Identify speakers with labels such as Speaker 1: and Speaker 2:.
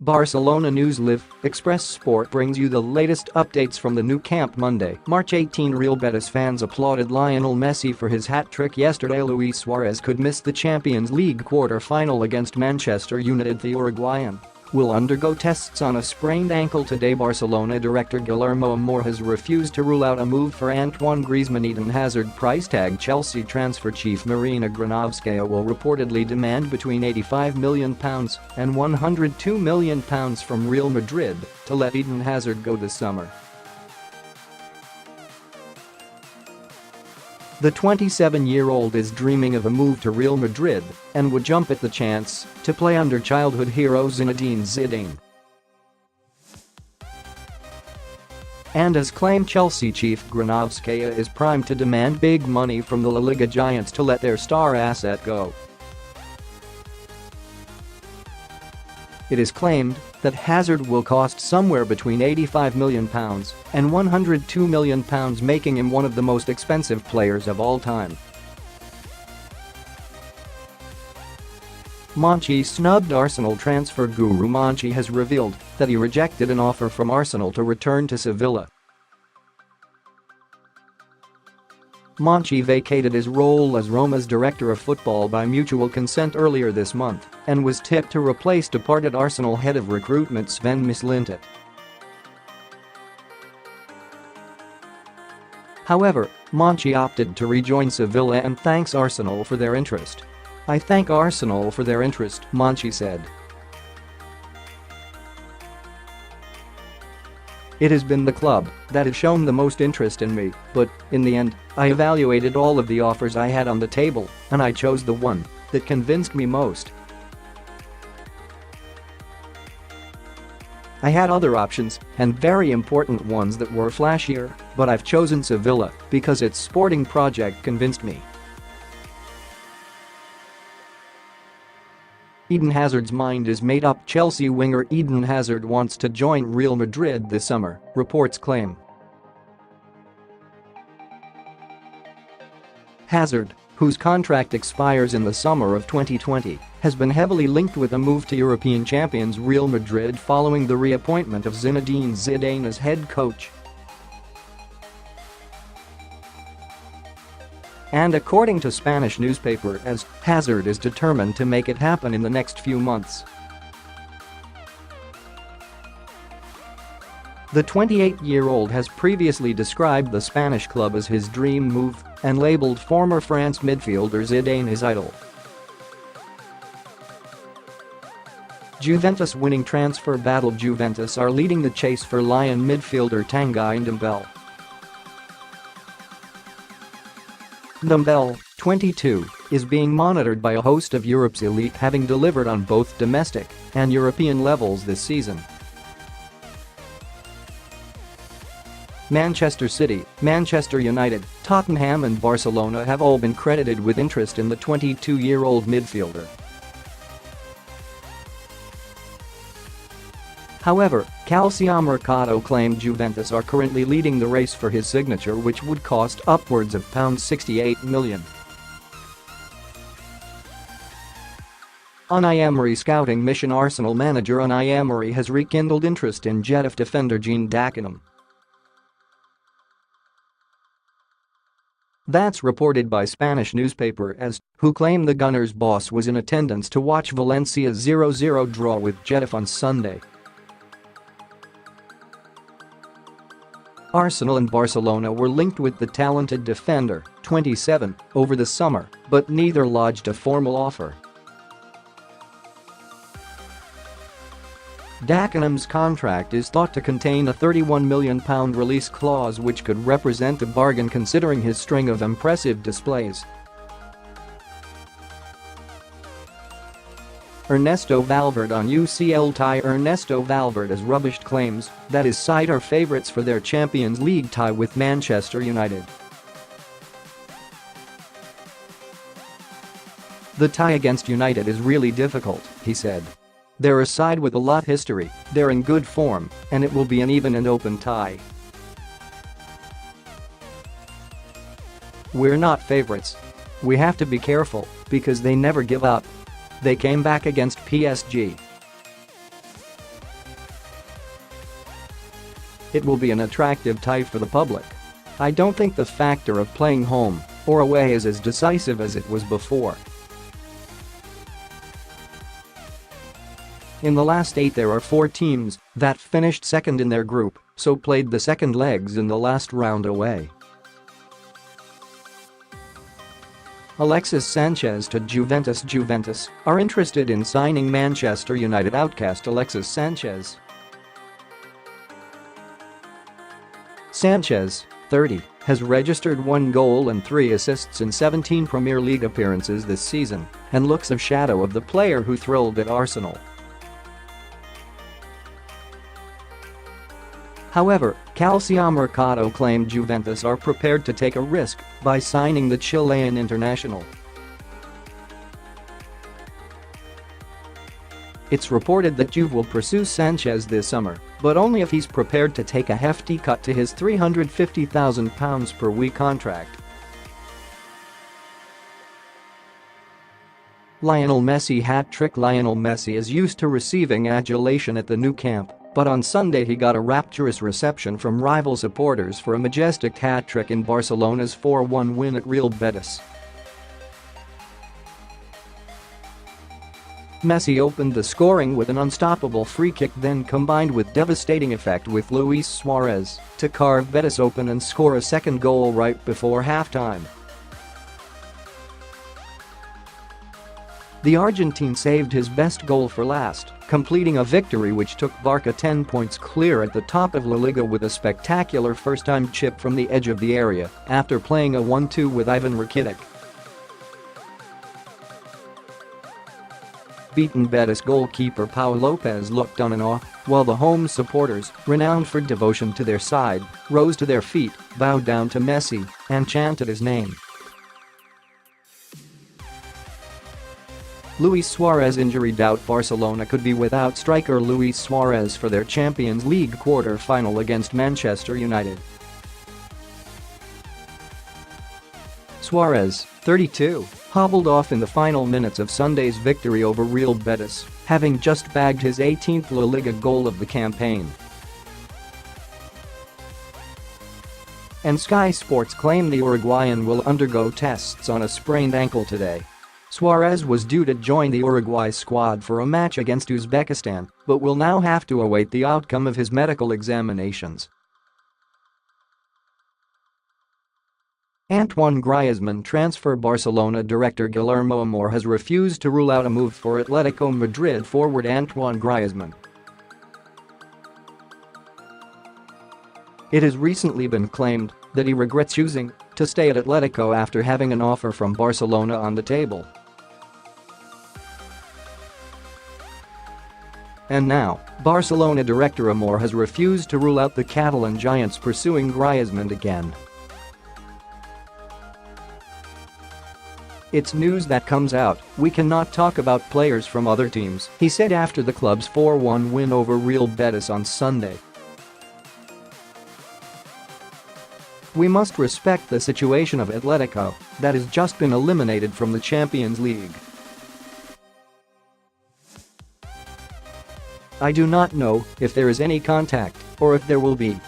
Speaker 1: Barcelona News Live, Express Sport brings you the latest updates from the Nou Camp Monday. March 18 Real Betis fans applauded Lionel Messi for his hat-trick yesterday. Luis Suarez could miss the Champions League quarter-final against Manchester UnitedThe Uruguayan will undergo tests on a sprained ankle today. Barcelona director Guillermo Amor has refused to rule out a move for Antoine GriezmannEden Hazard. Price tag. Chelsea transfer chief Marina Granovskaia will reportedly demand between £85 million and £102 million from Real Madrid to let Eden Hazard go this summer. The 27-year-old is dreaming of a move to Real Madrid and would jump at the chance to play under childhood hero Zinedine Zidane. And as claimed Chelsea chief, Granovskaia is primed to demand big money from the La Liga giants to let their star asset go. It is claimed that Hazard will cost somewhere between £85 million and £102 million, making him one of the most expensive players of all time. Monchi snubbed. Arsenal transfer guru Monchi has revealed that he rejected an offer from Arsenal to return to Sevilla. Monchi vacated his role as Roma's director of football by mutual consent earlier this month and was tipped to replace departed Arsenal head of recruitment Sven Mislintat. However, Monchi opted to rejoin Sevilla and thanks Arsenal for their interest. "I thank Arsenal for their interest," Monchi said. "It has been the club that has shown the most interest in me, but, in the end, I evaluated all of the offers I had on the table and I chose the one that convinced me most. I had other options, and very important ones that were flashier, but I've chosen Sevilla because its sporting project convinced me." Eden Hazard's mind is made up. Chelsea winger Eden Hazard wants to join Real Madrid this summer, reports claim. Hazard, whose contract expires in the summer of 2020, has been heavily linked with a move to European champions Real Madrid following the reappointment of Zinedine Zidane as head coach. And according to Spanish newspaper AS, Hazard is determined to make it happen in the next few months. The 28-year-old has previously described the Spanish club as his dream move and labeled former France midfielder Zidane his idol. Juventus winning transfer battle. Juventus are leading the chase for Lyon midfielder Tanguy Ndombele. Ndombele, 22, is being monitored by a host of Europe's elite, having delivered on both domestic and European levels this season. Manchester City, Manchester United, Tottenham and Barcelona have all been credited with interest in the 22-year-old midfielder. However, Calcio Mercato claimed Juventus are currently leading the race for his signature, which would cost upwards of £68 million. Unai Emery scouting mission. Arsenal manager Unai Emery has rekindled interest in Getafe defender Djene Dakonam. That's reported by Spanish newspaper AS, who claim the Gunners' boss was in attendance to watch Valencia's 0-0 draw with Getafe on Sunday. Arsenal and Barcelona were linked with the talented defender, 27, over the summer, but neither lodged a formal offer. Dakonam's contract is thought to contain a £31 million release clause, which could represent a bargain considering his string of impressive displays. Ernesto Valverde on UCL tie. Ernesto Valverde has rubbished claims that his side are favourites for their Champions League tie with Manchester United. "The tie against United is really difficult," he said. "They're a side with a lot history, they're in good form, and it will be an even and open tie. We're not favourites. We have to be careful because they never give up. They came back against PSG. It will be an attractive tie for the public. I don't think the factor of playing home or away is as decisive as it was before. In the last 8 there are 4 teams that finished second in their group, so played the second legs in the last round away. Alexis Sanchez to Juventus. Juventus are interested in signing Manchester United outcast Alexis Sanchez. Sanchez, 30, has registered 1 goal and 3 assists in 17 Premier League appearances this season and looks a shadow of the player who thrilled at Arsenal. However, Calcio Mercato claimed Juventus are prepared to take a risk by signing the Chilean international. It's reported that Juve will pursue Sanchez this summer, but only if he's prepared to take a hefty cut to his £350,000 per week contract. Lionel Messi hat-trick. Lionel Messi is used to receiving adulation at the Nou Camp, but on Sunday he got a rapturous reception from rival supporters for a majestic hat-trick in Barcelona's 4-1 win at Real Betis. Messi opened the scoring with an unstoppable free kick, then combined with devastating effect with Luis Suarez to carve Betis open and score a second goal right before halftime. The Argentine saved his best goal for last, completing a victory which took Barca 10 points clear at the top of La Liga with a spectacular first-time chip from the edge of the area after playing a 1-2 with Ivan Rakitic. Beaten Betis goalkeeper Pau Lopez looked on in awe, while the home supporters, renowned for devotion to their side, rose to their feet, bowed down to Messi, and chanted his name. Luis Suarez injury doubt. Barcelona could be without striker Luis Suarez for their Champions League quarter-final against Manchester United. Suarez, 32, hobbled off in the final minutes of Sunday's victory over Real Betis, having just bagged his 18th La Liga goal of the campaign. And Sky Sports claim the Uruguayan will undergo tests on a sprained ankle today. Suarez was due to join the Uruguay squad for a match against Uzbekistan, but will now have to await the outcome of his medical examinations. Antoine Griezmann transfer. Barcelona director Guillermo Amor has refused to rule out a move for Atletico Madrid forward Antoine Griezmann. It has recently been claimed that he regrets choosing to stay at Atletico after having an offer from Barcelona on the table. And now, Barcelona director Amor has refused to rule out the Catalan giants pursuing Griezmann again. It's news that comes out, we cannot talk about players from other teams, he said after the club's 4-1 win over Real Betis on Sunday. We must respect the situation of Atletico that has just been eliminated from the Champions League. I do not know if there is any contact or if there will be.